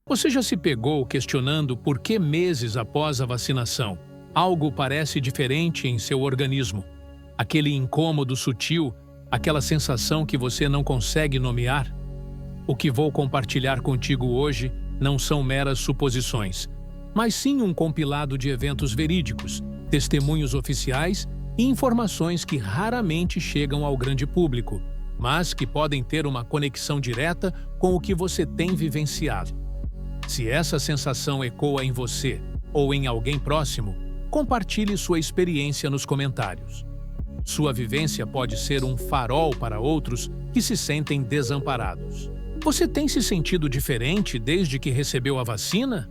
Você já se pegou questionando por que meses após a vacinação algo parece diferente em seu organismo? Aquele incômodo sutil, aquela sensação que você não consegue nomear? O que vou compartilhar contigo hoje não são meras suposições, mas sim um compilado de eventos verídicos, testemunhos oficiais e informações que raramente chegam ao grande público, mas que podem ter uma conexão direta com o que você tem vivenciado. Se essa sensação ecoa em você ou em alguém próximo, compartilhe sua experiência nos comentários. Sua vivência pode ser um farol para outros que se sentem desamparados. Você tem se sentido diferente desde que recebeu a vacina?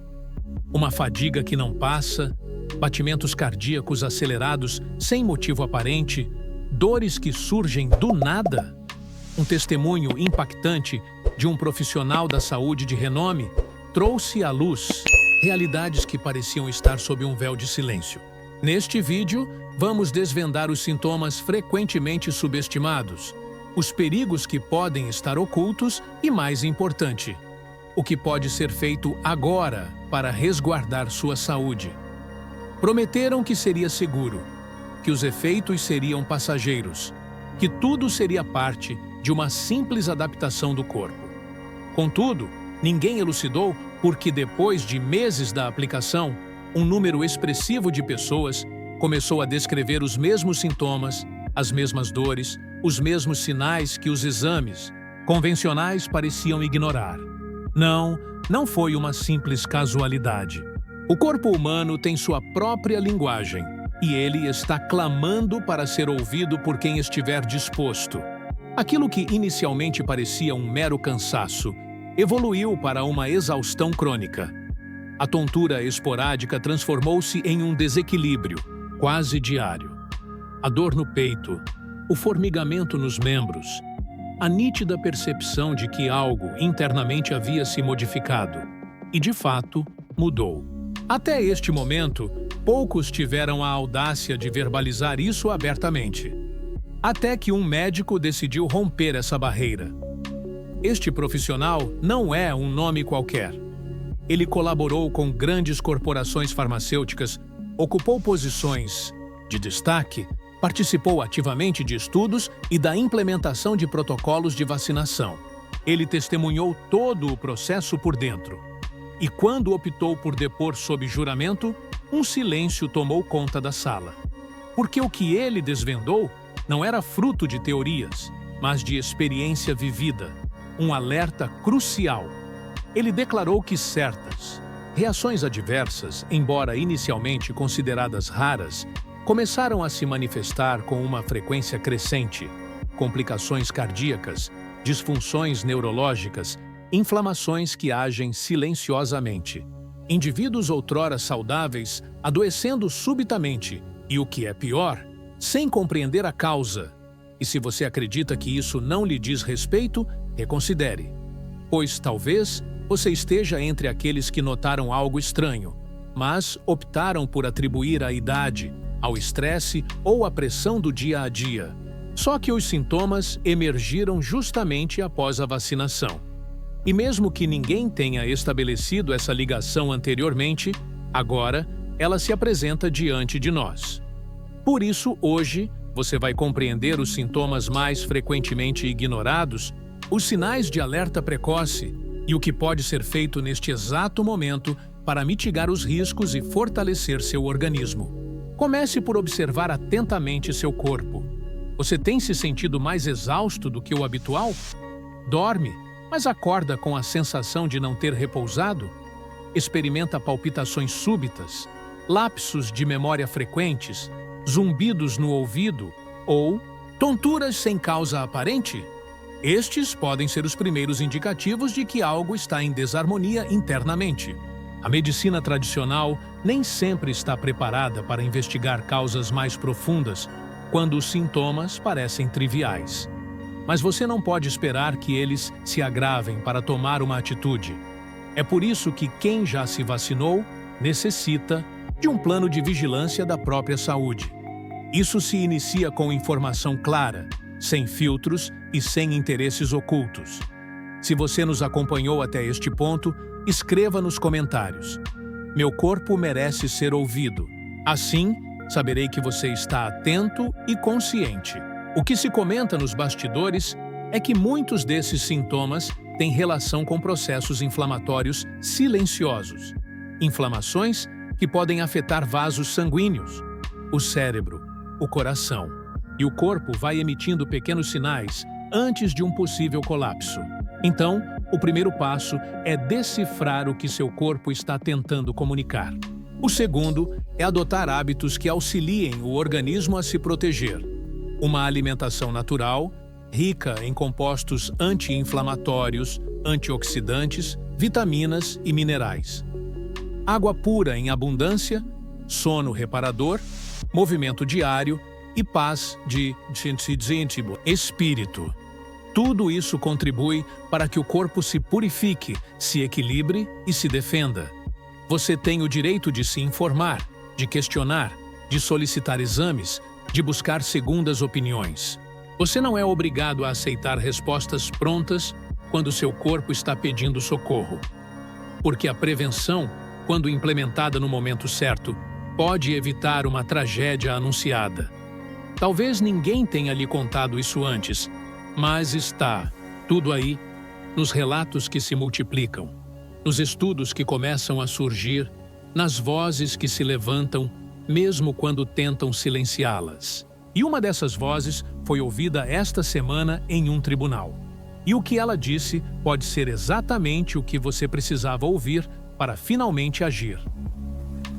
Uma fadiga que não passa, batimentos cardíacos acelerados sem motivo aparente, dores que surgem do nada? Um testemunho impactante de um profissional da saúde de renome trouxe à luz realidades que pareciam estar sob um véu de silêncio. Neste vídeo, vamos desvendar os sintomas frequentemente subestimados, os perigos que podem estar ocultos e, mais importante, o que pode ser feito agora para resguardar sua saúde. Prometeram que seria seguro, que os efeitos seriam passageiros, que tudo seria parte de uma simples adaptação do corpo. Contudo, ninguém elucidou porque depois de meses da aplicação, um número expressivo de pessoas começou a descrever os mesmos sintomas, as mesmas dores, os mesmos sinais que os exames convencionais pareciam ignorar. Não foi uma simples casualidade. O corpo humano tem sua própria linguagem e ele está clamando para ser ouvido por quem estiver disposto. Aquilo que inicialmente parecia um mero cansaço evoluiu para uma exaustão crônica. A tontura esporádica transformou-se em um desequilíbrio, quase diário. A dor no peito, o formigamento nos membros, a nítida percepção de que algo internamente havia se modificado. E, de fato, mudou. Até este momento, poucos tiveram a audácia de verbalizar isso abertamente. Até que um médico decidiu romper essa barreira. Este profissional não é um nome qualquer. Ele colaborou com grandes corporações farmacêuticas, ocupou posições de destaque, participou ativamente de estudos e da implementação de protocolos de vacinação. Ele testemunhou todo o processo por dentro. E quando optou por depor sob juramento, um silêncio tomou conta da sala. Porque o que ele desvendou não era fruto de teorias, mas de experiência vivida. Um alerta crucial. Ele declarou que certas reações adversas, embora inicialmente consideradas raras, começaram a se manifestar com uma frequência crescente. Complicações cardíacas, disfunções neurológicas, inflamações que agem silenciosamente. Indivíduos outrora saudáveis adoecendo subitamente e, o que é pior, sem compreender a causa. E se você acredita que isso não lhe diz respeito, reconsidere, pois talvez você esteja entre aqueles que notaram algo estranho, mas optaram por atribuir à idade, ao estresse ou à pressão do dia a dia. Só que os sintomas emergiram justamente após a vacinação. E mesmo que ninguém tenha estabelecido essa ligação anteriormente, agora ela se apresenta diante de nós. Por isso, hoje, você vai compreender os sintomas mais frequentemente ignorados, os sinais de alerta precoce e o que pode ser feito neste exato momento para mitigar os riscos e fortalecer seu organismo. Comece por observar atentamente seu corpo. Você tem se sentido mais exausto do que o habitual? Dorme, mas acorda com a sensação de não ter repousado? Experimenta palpitações súbitas, lapsos de memória frequentes, zumbidos no ouvido ou tonturas sem causa aparente? Estes podem ser os primeiros indicativos de que algo está em desarmonia internamente. A medicina tradicional nem sempre está preparada para investigar causas mais profundas quando os sintomas parecem triviais. Mas você não pode esperar que eles se agravem para tomar uma atitude. É por isso que quem já se vacinou necessita de um plano de vigilância da própria saúde. Isso se inicia com informação clara, sem filtros e sem interesses ocultos. Se você nos acompanhou até este ponto, Escreva nos comentários. Meu corpo merece ser ouvido. Assim, saberei que você está atento e consciente. O que se comenta nos bastidores é que muitos desses sintomas têm relação com processos inflamatórios silenciosos. Inflamações que podem afetar vasos sanguíneos, o cérebro, o coração. E o corpo vai emitindo pequenos sinais antes de um possível colapso. Então, o primeiro passo é decifrar o que seu corpo está tentando comunicar. O segundo é adotar hábitos que auxiliem o organismo a se proteger. Uma alimentação natural, rica em compostos anti-inflamatórios, antioxidantes, vitaminas e minerais. Água pura em abundância, sono reparador, movimento diário e paz de espírito. Tudo isso contribui para que o corpo se purifique, se equilibre e se defenda. Você tem o direito de se informar, de questionar, de solicitar exames, de buscar segundas opiniões. Você não é obrigado a aceitar respostas prontas quando seu corpo está pedindo socorro. Porque a prevenção, quando implementada no momento certo, pode evitar uma tragédia anunciada. Talvez ninguém tenha lhe contado isso antes, mas está tudo aí, nos relatos que se multiplicam, nos estudos que começam a surgir, nas vozes que se levantam, mesmo quando tentam silenciá-las. E uma dessas vozes foi ouvida esta semana em um tribunal. E o que ela disse pode ser exatamente o que você precisava ouvir para finalmente agir.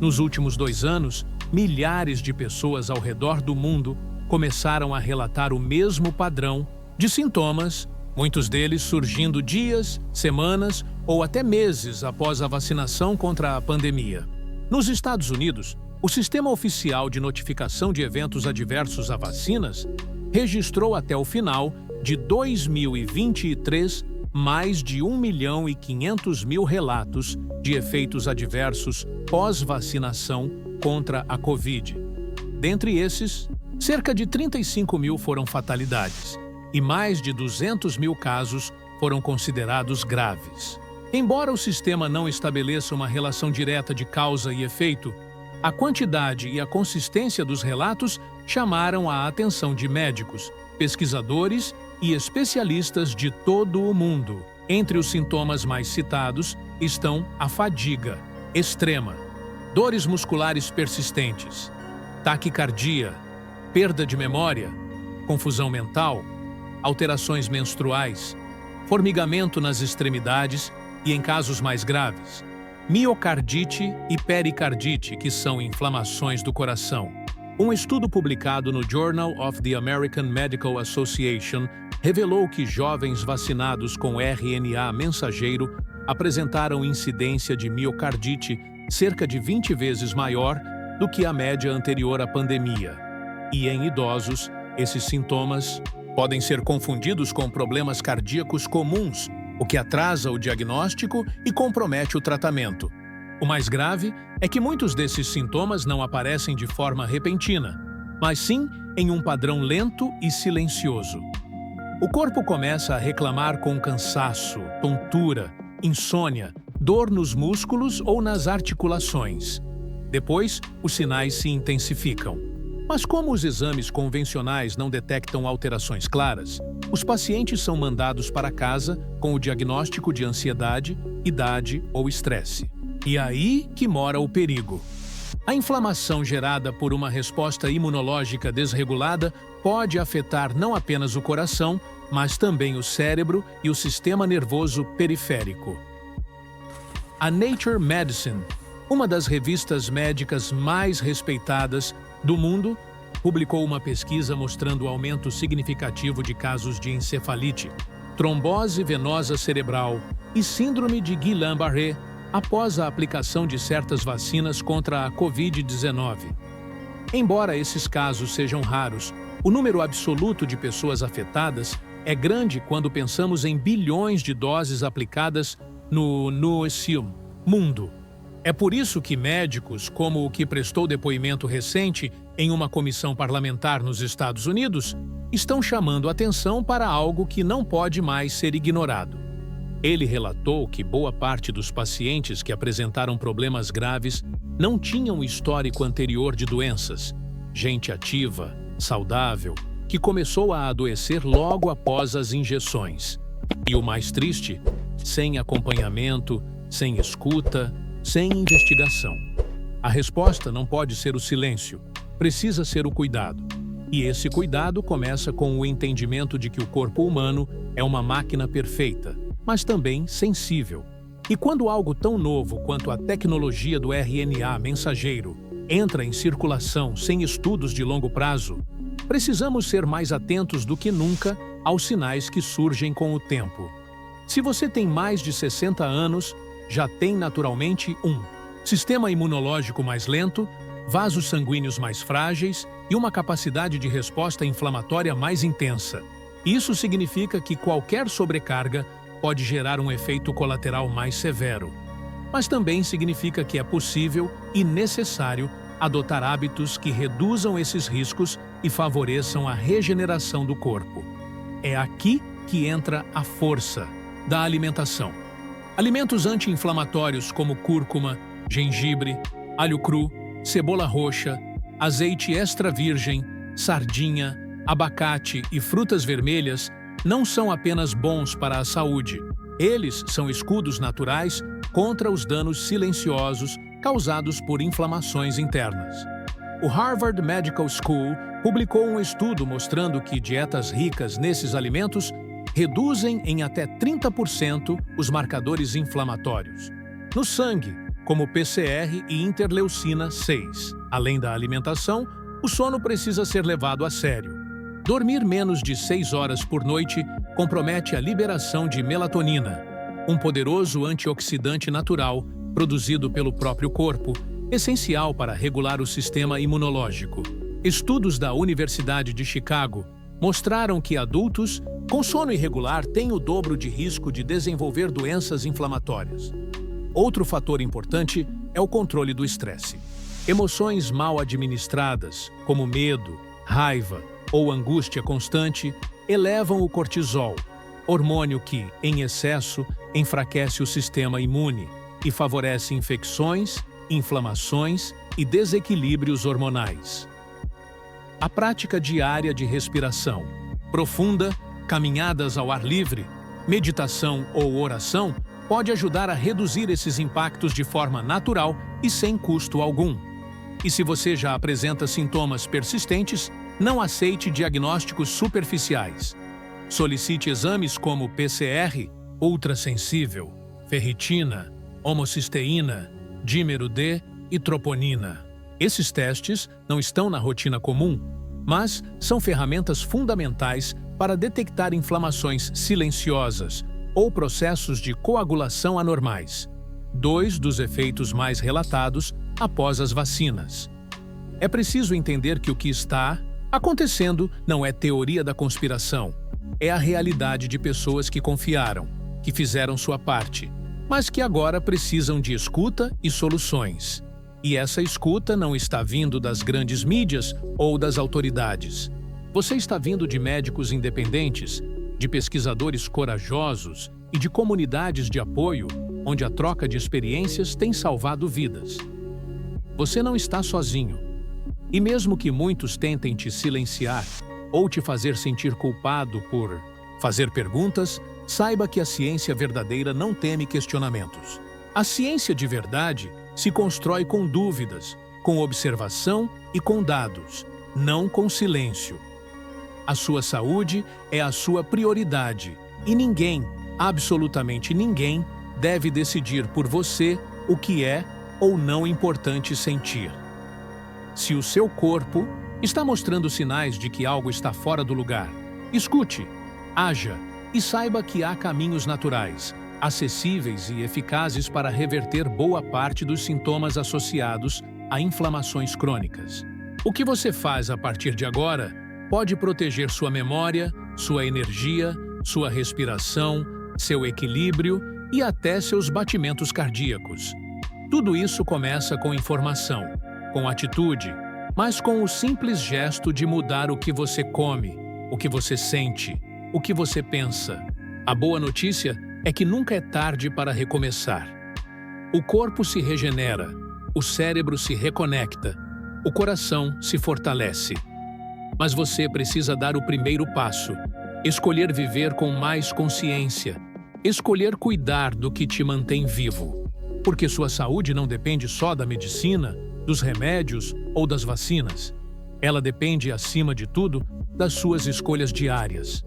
Nos últimos 2 anos, milhares de pessoas ao redor do mundo começaram a relatar o mesmo padrão de sintomas, muitos deles surgindo dias, semanas ou até meses após a vacinação contra a pandemia. Nos Estados Unidos, o Sistema Oficial de Notificação de Eventos Adversos a Vacinas registrou até o final de 2023 mais de 1.500.000 relatos de efeitos adversos pós-vacinação contra a Covid. Dentre esses, cerca de 35.000 foram fatalidades e mais de 200.000 casos foram considerados graves. Embora o sistema não estabeleça uma relação direta de causa e efeito, a quantidade e a consistência dos relatos chamaram a atenção de médicos, pesquisadores e especialistas de todo o mundo. Entre os sintomas mais citados estão a fadiga extrema, dores musculares persistentes, taquicardia, perda de memória, confusão mental, alterações menstruais, formigamento nas extremidades e, em casos mais graves, miocardite e pericardite, que são inflamações do coração. Um estudo publicado no Journal of the American Medical Association revelou que jovens vacinados com RNA mensageiro apresentaram incidência de miocardite cerca de 20 vezes maior do que a média anterior à pandemia. E em idosos, esses sintomas podem ser confundidos com problemas cardíacos comuns, o que atrasa o diagnóstico e compromete o tratamento. O mais grave é que muitos desses sintomas não aparecem de forma repentina, mas sim em um padrão lento e silencioso. O corpo começa a reclamar com cansaço, tontura, insônia, dor nos músculos ou nas articulações. Depois, os sinais se intensificam. Mas como os exames convencionais não detectam alterações claras, os pacientes são mandados para casa com o diagnóstico de ansiedade, idade ou estresse. E aí que mora o perigo. A inflamação gerada por uma resposta imunológica desregulada pode afetar não apenas o coração, mas também o cérebro e o sistema nervoso periférico. A Nature Medicine, uma das revistas médicas mais respeitadas do mundo, publicou uma pesquisa mostrando o aumento significativo de casos de encefalite, trombose venosa cerebral e síndrome de Guillain-Barré após a aplicação de certas vacinas contra a Covid-19. Embora esses casos sejam raros, o número absoluto de pessoas afetadas é grande quando pensamos em bilhões de doses aplicadas no mundo. É por isso que médicos, como o que prestou depoimento recente em uma comissão parlamentar nos Estados Unidos, estão chamando atenção para algo que não pode mais ser ignorado. Ele relatou que boa parte dos pacientes que apresentaram problemas graves não tinham histórico anterior de doenças. Gente ativa, saudável, que começou a adoecer logo após as injeções. E o mais triste, sem acompanhamento, sem escuta, sem investigação. A resposta não pode ser o silêncio, precisa ser o cuidado. E esse cuidado começa com o entendimento de que o corpo humano é uma máquina perfeita, mas também sensível. E quando algo tão novo quanto a tecnologia do RNA mensageiro entra em circulação sem estudos de longo prazo, precisamos ser mais atentos do que nunca aos sinais que surgem com o tempo. Se você tem mais de 60 anos, já tem naturalmente um sistema imunológico mais lento, vasos sanguíneos mais frágeis e uma capacidade de resposta inflamatória mais intensa. Isso significa que qualquer sobrecarga pode gerar um efeito colateral mais severo. Mas também significa que é possível e necessário adotar hábitos que reduzam esses riscos e favoreçam a regeneração do corpo. É aqui que entra a força da alimentação. Alimentos anti-inflamatórios como cúrcuma, gengibre, alho cru, cebola roxa, azeite extra virgem, sardinha, abacate e frutas vermelhas não são apenas bons para a saúde. Eles são escudos naturais contra os danos silenciosos causados por inflamações internas. O Harvard Medical School publicou um estudo mostrando que dietas ricas nesses alimentos reduzem em até 30% os marcadores inflamatórios no sangue, como PCR e interleucina 6. Além da alimentação, o sono precisa ser levado a sério. Dormir menos de 6 horas por noite compromete a liberação de melatonina, um poderoso antioxidante natural produzido pelo próprio corpo, essencial para regular o sistema imunológico. Estudos da Universidade de Chicago mostraram que adultos com sono irregular têm o dobro de risco de desenvolver doenças inflamatórias. Outro fator importante é o controle do estresse. Emoções mal administradas, como medo, raiva ou angústia constante, elevam o cortisol, hormônio que, em excesso, enfraquece o sistema imune e favorece infecções, inflamações e desequilíbrios hormonais. A prática diária de respiração profunda, caminhadas ao ar livre, meditação ou oração pode ajudar a reduzir esses impactos de forma natural e sem custo algum. E se você já apresenta sintomas persistentes, não aceite diagnósticos superficiais. Solicite exames como PCR, ultrassensível, ferritina, homocisteína, dímero D e troponina. Esses testes não estão na rotina comum, mas são ferramentas fundamentais para detectar inflamações silenciosas ou processos de coagulação anormais, 2 dos efeitos mais relatados após as vacinas. É preciso entender que o que está acontecendo não é teoria da conspiração, é a realidade de pessoas que confiaram, que fizeram sua parte, mas que agora precisam de escuta e soluções. E essa escuta não está vindo das grandes mídias ou das autoridades. Você está vindo de médicos independentes, de pesquisadores corajosos e de comunidades de apoio, onde a troca de experiências tem salvado vidas. Você não está sozinho. E mesmo que muitos tentem te silenciar ou te fazer sentir culpado por fazer perguntas, saiba que a ciência verdadeira não teme questionamentos. A ciência de verdade se constrói com dúvidas, com observação e com dados, não com silêncio. A sua saúde é a sua prioridade e ninguém, absolutamente ninguém, deve decidir por você o que é ou não importante sentir. Se o seu corpo está mostrando sinais de que algo está fora do lugar, escute, haja e saiba que há caminhos naturais, acessíveis e eficazes para reverter boa parte dos sintomas associados a inflamações crônicas. O que você faz a partir de agora pode proteger sua memória, sua energia, sua respiração, seu equilíbrio e até seus batimentos cardíacos. Tudo isso começa com informação, com atitude, mas com o simples gesto de mudar o que você come, o que você sente, o que você pensa. A boa notícia é que nunca é tarde para recomeçar. O corpo se regenera, o cérebro se reconecta, o coração se fortalece. Mas você precisa dar o primeiro passo, escolher viver com mais consciência, escolher cuidar do que te mantém vivo. Porque sua saúde não depende só da medicina, dos remédios ou das vacinas. Ela depende, acima de tudo, das suas escolhas diárias.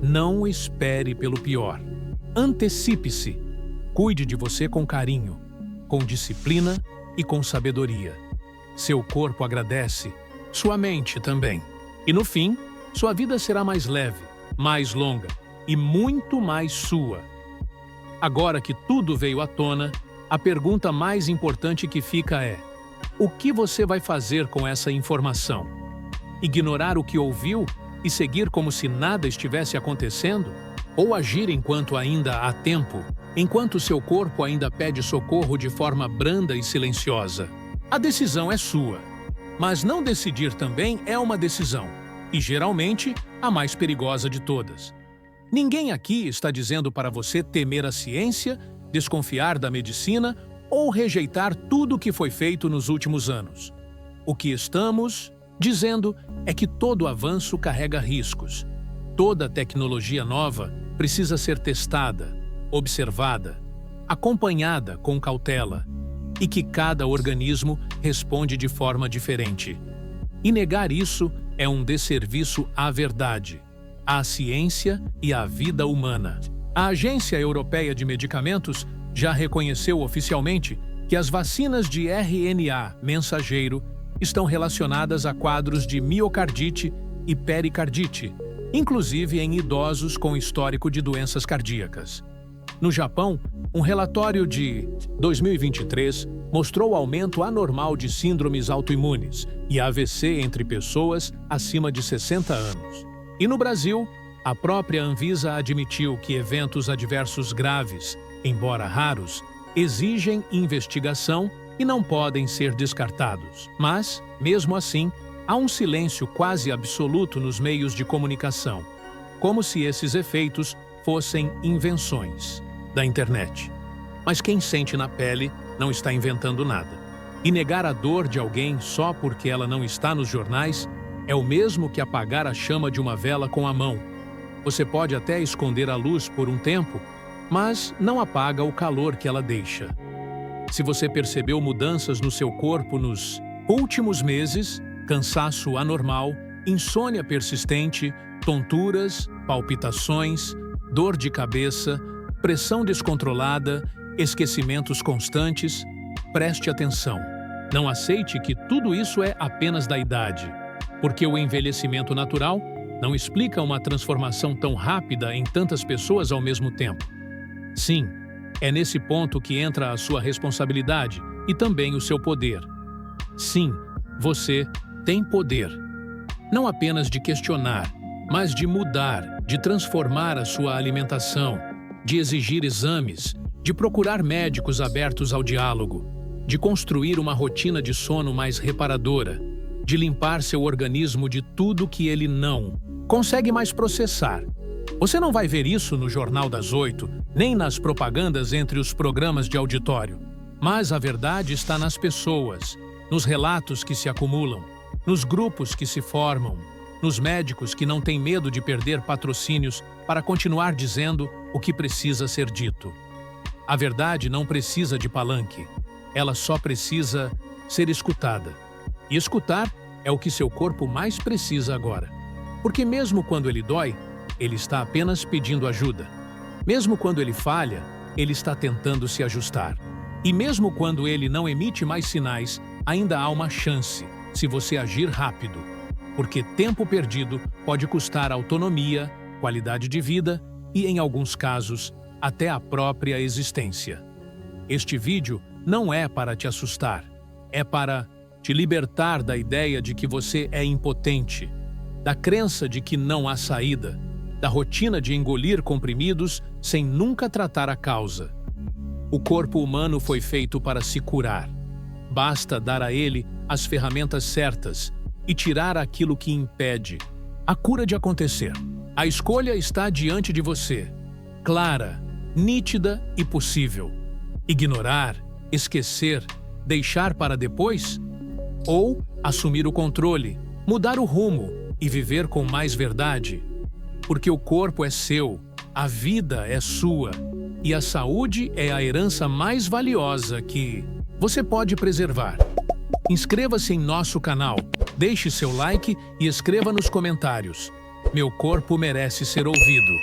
Não espere pelo pior. Antecipe-se. Cuide de você com carinho, com disciplina e com sabedoria. Seu corpo agradece, sua mente também. E no fim, sua vida será mais leve, mais longa e muito mais sua. Agora que tudo veio à tona, a pergunta mais importante que fica é: o que você vai fazer com essa informação? Ignorar o que ouviu e seguir como se nada estivesse acontecendo? Ou agir enquanto ainda há tempo, enquanto seu corpo ainda pede socorro de forma branda e silenciosa? A decisão é sua. Mas não decidir também é uma decisão, e geralmente a mais perigosa de todas. Ninguém aqui está dizendo para você temer a ciência, desconfiar da medicina ou rejeitar tudo o que foi feito nos últimos anos. O que estamos dizendo é que todo avanço carrega riscos. Toda tecnologia nova precisa ser testada, observada, acompanhada com cautela, e que cada organismo responde de forma diferente. E negar isso é um desserviço à verdade, à ciência e à vida humana. A Agência Europeia de Medicamentos já reconheceu oficialmente que as vacinas de RNA mensageiro estão relacionadas a quadros de miocardite e pericardite, inclusive em idosos com histórico de doenças cardíacas. No Japão, um relatório de 2023 mostrou aumento anormal de síndromes autoimunes e AVC entre pessoas acima de 60 anos. E no Brasil, a própria Anvisa admitiu que eventos adversos graves, embora raros, exigem investigação e não podem ser descartados. Mas, mesmo assim, há um silêncio quase absoluto nos meios de comunicação, como se esses efeitos fossem invenções da internet. Mas quem sente na pele não está inventando nada. E negar a dor de alguém só porque ela não está nos jornais é o mesmo que apagar a chama de uma vela com a mão. Você pode até esconder a luz por um tempo, mas não apaga o calor que ela deixa. Se você percebeu mudanças no seu corpo nos últimos meses, cansaço anormal, insônia persistente, tonturas, palpitações, dor de cabeça, pressão descontrolada, esquecimentos constantes, preste atenção. Não aceite que tudo isso é apenas da idade, porque o envelhecimento natural não explica uma transformação tão rápida em tantas pessoas ao mesmo tempo. Sim, é nesse ponto que entra a sua responsabilidade e também o seu poder. Sim, você tem poder. Não apenas de questionar, mas de mudar, de transformar a sua alimentação, de exigir exames, de procurar médicos abertos ao diálogo, de construir uma rotina de sono mais reparadora, de limpar seu organismo de tudo que ele não consegue mais processar. Você não vai ver isso no Jornal das 8, nem nas propagandas entre os programas de auditório. Mas a verdade está nas pessoas, nos relatos que se acumulam, nos grupos que se formam, nos médicos que não têm medo de perder patrocínios para continuar dizendo o que precisa ser dito. A verdade não precisa de palanque, ela só precisa ser escutada. E escutar é o que seu corpo mais precisa agora. Porque mesmo quando ele dói, ele está apenas pedindo ajuda. Mesmo quando ele falha, ele está tentando se ajustar. E mesmo quando ele não emite mais sinais, ainda há uma chance, se você agir rápido. Porque tempo perdido pode custar autonomia, qualidade de vida e, em alguns casos, até a própria existência. Este vídeo não é para te assustar, é para te libertar da ideia de que você é impotente, da crença de que não há saída, da rotina de engolir comprimidos sem nunca tratar a causa. O corpo humano foi feito para se curar. Basta dar a ele as ferramentas certas e tirar aquilo que impede a cura de acontecer. A escolha está diante de você, clara, nítida e possível. Ignorar, esquecer, deixar para depois? Ou assumir o controle, mudar o rumo e viver com mais verdade? Porque o corpo é seu, a vida é sua e a saúde é a herança mais valiosa que você pode preservar. Inscreva-se em nosso canal, deixe seu like e escreva nos comentários. Meu corpo merece ser ouvido.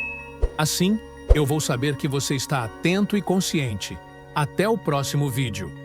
Assim, eu vou saber que você está atento e consciente. Até o próximo vídeo.